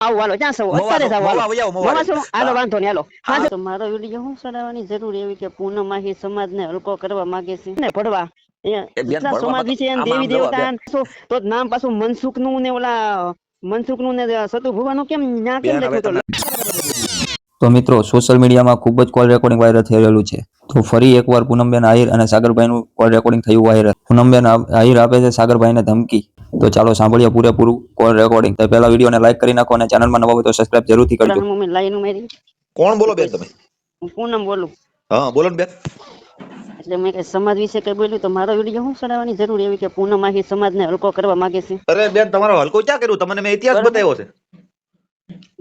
આવો હાલો ક્યાં સૌ અત્યારે જ આવો મોવા હાલો વજાવો મોવા મોવા છો હાલો વાંધો નહીં હાલો હા. હા તો મારો વિડીયો હું ચડાવવાની જરૂર એવી કે પૂનમ આહી સમાજને હલકો કરવા માંગે છે ને ભણવા એ બેન એટલા સમાજ ભણવામાં તો વિશે આમાં દેવી આમ જોવો દેવતા બેન તો નામ પાછું મનસુખ નું ને ઓલા મનસુખ નું ને સતુ ભુવાનું કેમ ન્યા કેમ બેન હવે લખ્યું તમે તો મિત્રો સોશિયલ મીડિયામાં ખૂબ જ કોલ રેકોર્ડિંગ વાયરલ થઈ રહેલું છે. તો ફરી એકવાર પૂનમબેન આહિર અને સાગરભાઈનું કોલ રેકોર્ડિંગ થયું વાયરલ. પૂનમબેન આહિર આપે છે સાગરભાઈને ધમકી. તો ચાલો સાંભળીએ પૂરેપૂરું કોલ રેકોર્ડિંગ. તો પહેલા વિડીયોને લાઈક કરી નાખો અને ચેનલમાં નવા હોય તો સબસ્ક્રાઇબ જરૂરથી કરજો. તો લાઈન મારી કોણ બોલો બેન તમે? પૂનમ બોલું. હા બોલો ને બેન. એટલે મેં કઈ સમાજ વિશે કઈ બોલ્યું તો મારો વિડીયો હું ચડાવવાની જરૂર એવી કે પૂનમ આહી સમાજને હલકો કરવા માંગે છે. અરે બેન તમારો હલકો ક્યાં કર્યું? તમને મેં ઇતિહાસ બરાબર. બતાવ્યો છે.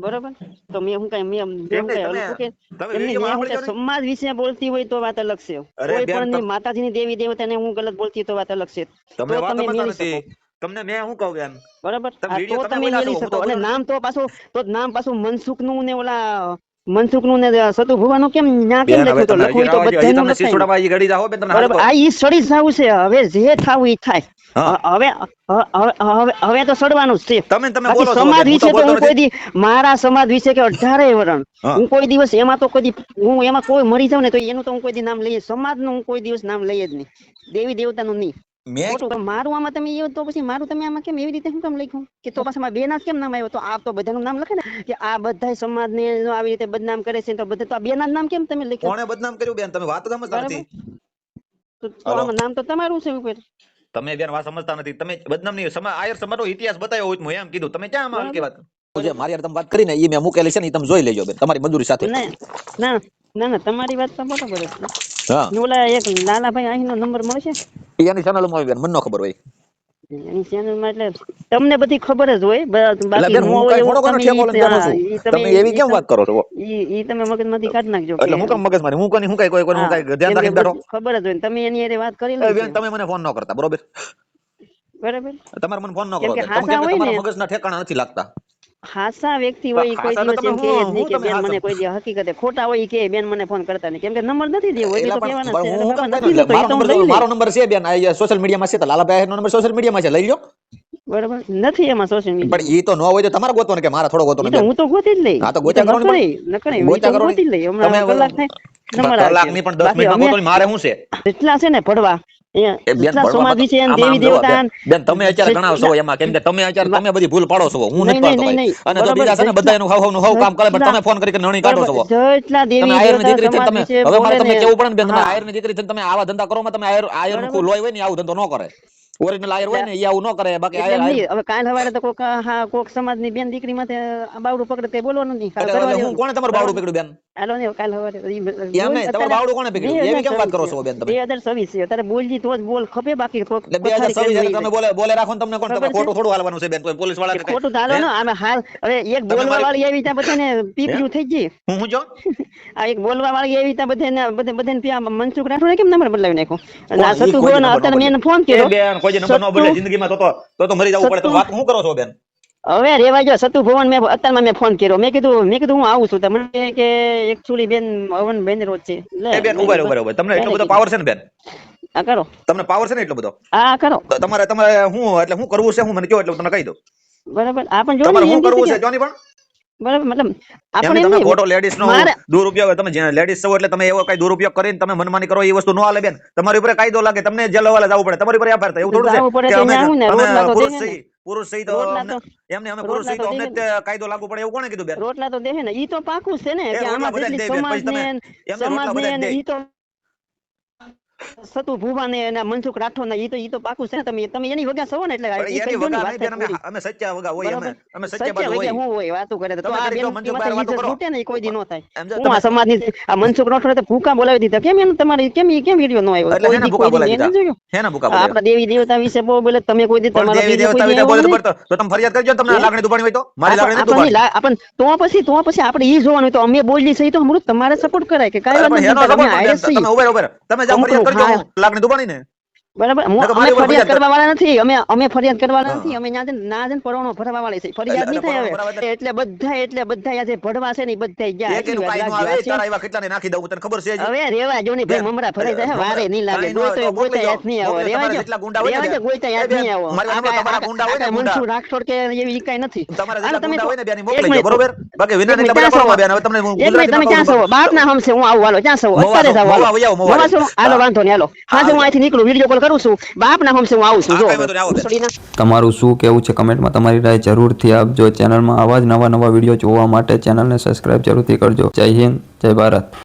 બરોબર તો મેં હું કઈ મેં એમ હું નહીં, કઈ તમે હલકું કે તમે એમની વિડીયોમાં મેં હું સાંભળી કઈ લો ને. સમાજ વિશે બોલતી હોય તો વાત અલગ છે. અરે કોઈ બેન પણ માતાજીની દેવી દેવતાને હું ગલત બોલતી તો વાત અલગ છે. તમે તો વાત તમે સમજતા મેલી નથી. શકો. તમને મેં શું કહું બેન? બરાબર તમે આ વિડીયો તો તમે તમે બોલ્યા છો, મેલી હું શકો તો અને બોલ્યો નથી. નામ પાછું મનસુખ નું ને ઓલા મનસુખ નું ને સતુ ભુવાનું કેમ ન્યા કેમ બેન હવે લખ્યું તો તમે લખવું હજી તો રાવા દ્યો. હજી બધાનું તમને લખાય. સિસોડામાં હજી ગળી જાઓ બેન, તમને બરાબર હાલકો. આ ઈ સડી જાવું છે હવે જે થાવું ઈ થાય. હા હવે તો સડવાનું જ છે. તમે બાકી બોલો છો સમાજ બેન, હું તો વિશે તો બોલતો હું કોઈ નથી. દી મારા સમાજ વિશે કે 18 વરણ હા હું કોઈ દિવસ એમાં તો કોઈ દી હું એમાં કોઈ મરી જાવ ને તો એનું તો હું કોઈ દી નામ લઈએ સમાજનું હું કોઈ દિવસ નામ લઈએ જ નહીં. દેવી દેવતાનું નહીં. મેં ખોટું મારું આમાં તમે એવું તો પછી મારું તમે આમાં કેમ એવી રીતે શું કામ લખ્યું કે તો પાછા બે ના કેમ નામ આવ્યો? તો આ તો બધાનું નામ લખે ને કે આ બધા સમાજને આવી રીતે બદનામ કરે છે તો બધા તો આ બે ના નામ કેમ તમે લખ્યું? કોણે બદનામ કર્યું બેન? તમે વાત સમજતા બરાબર નથી. તો હાલો આમાં નામ તો તમારું છે ઉપર. તમે બેન વાત સમજતા નથી. તમે બદનામ નહીં. આયર સમાજનો ઇતિહાસ બતાવ્યો હોય તો હું એમ કીધું. તમે ક્યાં આમાં હલકી વાત? જે મારી યાર તમે વાત કરીને ઈ મેં મૂકેલી છે ને ઈ તમે જોઈ લેજો બેન તમારી મંજૂરી સાથે. ના ના ના ના તમારી વાત તો બરોબર જ છે. હા ઓલા એક લાલાભાઈ અહીંનો નંબર મળશે એની ચેનલમાં હોય બેન, મને ન ખબર હોય. એની ચેનલમાં એટલે તમને બધી ખબર જ હોય એટલે બાકી બેન નો હું હોય કઈ એવું થોડો ઘણો તમે ઠેકો લઈને બેઠો છું. તમે એવી કેમ વાત કરો છો? ઈ તમે મગજમાંથી કાઢી નાખજો કે એટલે હું કેમ મગજમારી? હું કોની હું કઈ કોઈ કોનું હું કઈ ધ્યાન કેમ કે રાખીને બેઠો? ખબર જ હોય ને તમે એની હારે વાત એ કરેલી છે બેન તમે મને ફોન ન કરતા, બરોબર? બરાબર તમારે મને ફોન ન કેમ કરો કે બેન. તમે હાસા કેમ કે હોય ને તમારા મગજના ઠેકાણા નથી લાગતા. હાસા વ્યક્તિ તો હોય ઈ કોઈ હાસા દિવસ તમે એમ કે જ હું નહીં કે તમે બેન હાસા મને કોઈ દી હકીકતે ખોટા હોય ઈ કે બેન મને ફોન કરતા નહીં કેમ કે નંબર નથી દેવો એટલે એલા તો કહેવાના પણ છે અરે હું બાબા કેમ નથી એટલે જોતો ઈ તો હું લઈ લઈશ મારો નંબર છે બેન, આ સોશિયલ મીડિયામાં છે. તો લાલાભાઈ નો નંબર સોશિયલ મીડિયામાં છે, લઈ લો. બરાબર નથી એમાં સોશિયલ પણ મીડિયા ઈ તો ન હોય તો તમારે ગોતવાનો કે મારે થોડો ગોતવાનો ઈ તો બેન? હું તો ગોતી જ લઈ હા તો ઈ તો ગોત્યા કરો ને નકરે પણ. ઈ તો ગોત્યા હું કરો ને. ગોતી જ લઈ તમે હમણાં કલાક થાય નંબર કલાક આવશે ની પણ 10 બાકી મિનિટમાં અમે ગોતો મારે શું છે? જેટલા છે ને ભણવા એ બેન જેટલા સમાજ ભણવામાં તો વિશે આમાં દેવી આમ જોવો દેવતા બેન તમે અત્યારે ઘણા છો એમાં, કેમ કે તમે અત્યારે તમે બધી ભૂલ પાડો છો, હું નથી નહીં નહીં પાડતો નહીં ભાઈ. નહીં અને જો બરોબર બીજા છે ને બધા એનું હાવ કામ કરે પણ તમે ફોન કરી નણી કાઢો છો. જેટલા તમે દેવી આયર ની દેવતા દીકરી છે સમાજ તમે, વિશે હવે મારે બોલે તમને ને કેવું પડે ને બેન, તમે હા આયર ની દીકરી છે તમે આવા ધંધા કરો માં તમે આયર નું બરોબર લોહી હોય ને આવું ધંધો ન કરે. ઓરિજિનલ આયર હોય ને એ આવું ન કરે. બાકી એટલે એમ નહીં હવે કાલ સવારે તો કોક સમાજની બેન દીકરી માથે બાવડું પકડે તે બોલવાનું નહીં કરવા એટલે હું દેવાનું કોણે તમારું બાવડું પકડ્યું બેન? હાલો ને કાલ સવારે એમ નહીં, તમારું બાવડું કોણે પકડ્યું? એવી કેમ વાત કરો છો બેન તમે? 2026 છે અત્યારે બોલજી તો જ બોલ ખપે બાકી એટલે પથારી કરી 2026 વહી તમે જાય બોલે રાખો ને તમને કોણ તમે ખબર છે ખોટું થોડું હાલવાનું છે બેન? કોઈ પોલીસ વાળા કે કે ખોટું કઈ ચાલો ને આમે હાલ હવે એક તમે બોલવા મારી વાળી આવી ત્યાં બધાને પીપળું થઈ ગઈ હું જો આ એક બોલવા વાળી આવી ત્યાં બધાને ત્યાં મનસુખ રાઠોડે કેમ નંબર બદલાવી નાખ્યો અને આ કોણ? ઈ સતુ કોઈ ભુવન નંબર ન અત્યારે મેં બદલે. એને ફોન એ કર્યો બેન કોઈ નંબર ન બદલે જિંદગીમાં તો મરી જવું પડે. સતુ તમે વાત શું કરો છો બેન? હવે રેવા ગયો સતુ ભુવન મેં અત્યારમાં મેં ફોન કર્યો મેં કીધું હું આવું છું તમને કહે કે એકચ્યુઅલી બેન હવન બેન રોજ છે લે એ બેન ઉભા તમને એટલો બધો પાવર છે ને બેન? આ કરો તમને પાવર છે ને એટલો બધો? આ કરો તો તમારે હું એટલે શું કરવું છે? હું મને કહો એટલે તમને કહી દઉં. બરાબર આપણ જો તમારે ને શું એમ કરવું કીધું છે કે જોની પણ? બરાબર મતલબ એમની આપણે એમ તમે નહીં ખોટો લેડીઝ નો મારે દુરુપયોગ, તમે લેડીઝ છો એટલે તમે એવો કઈ દુરુપયોગ કરીને તમે મનમાની કરો એ વસ્તુ ન હાલે બેન. તમારી ઉપર કાયદો લાગે, તમને જેલ હવાલે જવું પડે, તમારી ઉપર આભાર થાય. એવું થોડું જાવું પડે છે કે તો અમે ન્યા હું ને અમે રોટલા તો પુરુષ દેહે ને છીએ, પુરુષ છીએ તો રોટલા અમને તો એમને અમે પુરુષ છીએ તો અમને જ કાયદો લાગુ પડે એવું કોણે કીધું બેન? રોટલા તો દેહે ને ઈ તો પાકું છે ને કે રોટલા આમાં બધા જ જેટલી દે બેન. પછી તમે એમને રોટલા બધા જ સમાજ દે. ને ઈ તો સતુ ભુવાને અને મનસુખ રાઠોડ ને ઈ તો પાકું છે ને તમે એની વગા છો ને એટલે પણ ઈ એની કહી દો ને વગા વાત નહીં બેન, થાય પૂરી. અમે સચ્ચા વગા હોય, બરાબર અમે સચ્ચા સત્ય બાજુ વગા હોય. હું હોય વાતો કરે તો તમે આ ઘડીક બેન જો મનસુખ માથે બહાર વાતો ઈજ્જત કરો. લૂટે ને ઈ કોઈ દી નો થાય. એમ જો હું તમે આ સમાજની આ મનસુખ રાઠોડે ભૂકા બોલાવી દીધા કેમ એને તમારી કેમ વિડિયો નો આવ્યો એટલે કોઈ હેના દી ભૂકા કોઈ દી બોલાવી એને દીધા? જોયું હેના ભૂકા બોલાવી? આપણા દેવી દેવતા વિશે બહુ બોલે તમે કોઈ દી પણ તમારો દેવી વિડિયો કોઈ દેવતા દી વિશે આવ્યો બોલે તો નહીં પડતો તો તમે ફરિયાદ કરજો. તમને લાગણી દુબાણી હોય તો મારી લાગણી નથી આપણને દુબાણી. આપણ તો પછી આપણે ઈ જોવાનું તો અમે બોલી સહી તો અમૃત તમારે સપોર્ટ કરાય કે કાઈ અરે વાત પણ નથી હેનો તમે સપોર્ટ આયે તમે ઉભા તમે જાઓ ફરિયાદ કરજો. હું લાગણી દુબાણી ને બરાબર નકર અમે મારી ઉપર ફરિયાદ ફરિયાદ કરવા વાળા નથી, અમે ફરિયાદ કરવા વાળા હા. નથી, અમે ના જઈને પરવાનો ભરવા વાળા છે, ફરિયાદ નહીં થાય પરવાનો ભરાવા હવે. એટલે બધા આ જે ભડવા છે ને ઈ બધા ગયા એક એનું કાંઈ નો આવે તારા એવા કેટલાને નાખી દઉં તને ખબર છે હજી? હવે રેવા જો ને ભાઈ મમરા ફરાઈ જાય વારે નહીં લાગે, કાંઈ નો આવે તો ગોઈતા મોકલી યાદ નહીં આવો, મોકલી રેવા તમારા જો જેટલા ગુંડા હોય ને રેવા જો, ગોઈતા યાદ નહીં આવો. મારી વાતમાં તમારા ગુંડા હોય ને ગુંડા. મનસુર રાઠોડ કે એવી કાંઈ નથી. તમારા હાલો, જેટલા તમે ગુંડા હોય ને બેની એક મોકલી મિનિટ, દો, બરોબર? બાકી વિનાને એક એટલા મિનિટ, બધા ક્યાં પડવા બેન, હવે તમને હું એક મિનિટ, તમે ગુજરાતીમાં ક્યાં કહું છો? છું. બાપ ના હમસે હું આવું, હાલો, ક્યાં છો? મોવા અત્યારે જાવ, હાલો. મોવા વહી આવો, મોવા મોવા છો? હાલો, હા. વાંધો નહીં, હાલો. હાજે હું અહીંથી નીકળું, વિડીયો કોલ કરું છું. બાપ ના હમસે હું આવું છું, હા, જો કાંઈ વાંધો નહીં, આવો બેન. છોડીને. તમારું શું કહેવું છે કમેન્ટમાં તમારી રાય જરૂરથી આપજો. ચેનલમાં આવા જ નવા વિડીયો જોવા માટે ચેનલને સબસ્ક્રાઇબ જરૂરથી કરજો. જય હિન્દ, જય ભારત.